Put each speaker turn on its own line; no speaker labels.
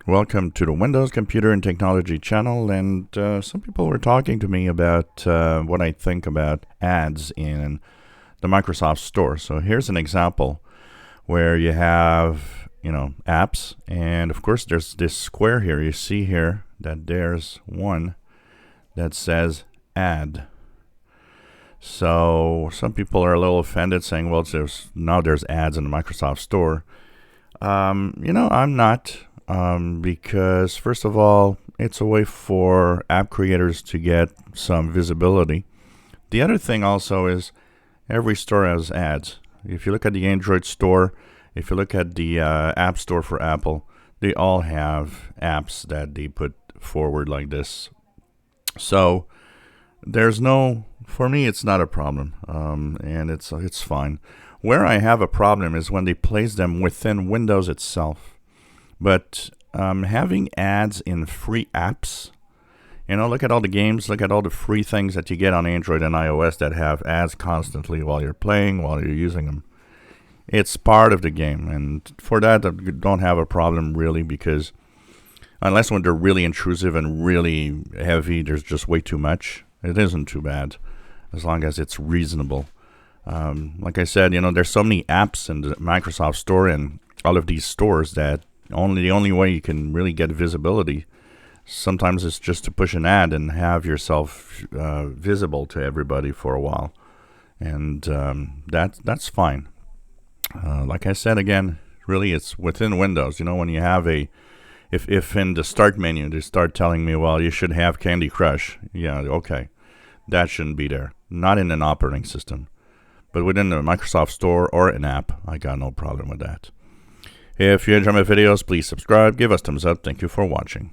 Welcome to the Windows Computer and Technology channel. And some people were talking to me about what I think about ads in the Microsoft Store. So here's an example where you have, apps, and of course there's this square here. You see here that there's one that says ad. So some people are a little offended, saying, well, there's ads in the Microsoft Store. I'm not, because first of all, it's a way for app creators to get some visibility. The other thing also is every store has ads. If you look at the Android store, if you look at the App Store for Apple, they all have apps that they put forward like this. So for me, it's not a problem, and it's fine. Where I have a problem is when they place them within Windows itself. But having ads in free apps, look at all the games, look at all the free things that you get on Android and iOS that have ads constantly while you're playing, while you're using them. It's part of the game, and for that, I don't have a problem really, because unless when they're really intrusive and really heavy, there's just way too much. It isn't too bad, as long as it's reasonable. Like I said, there's so many apps in the Microsoft Store and all of these stores that the only way you can really get visibility sometimes is just to push an ad and have yourself visible to everybody for a while, and that's fine. Like I said again, really it's within Windows. When you have if in the start menu they start telling me, well, you should have Candy Crush, yeah, okay, that shouldn't be there. Not in an operating system, but within the Microsoft Store or an app, I got no problem with that. If you enjoy my videos, please subscribe, give us thumbs up. Thank you for watching.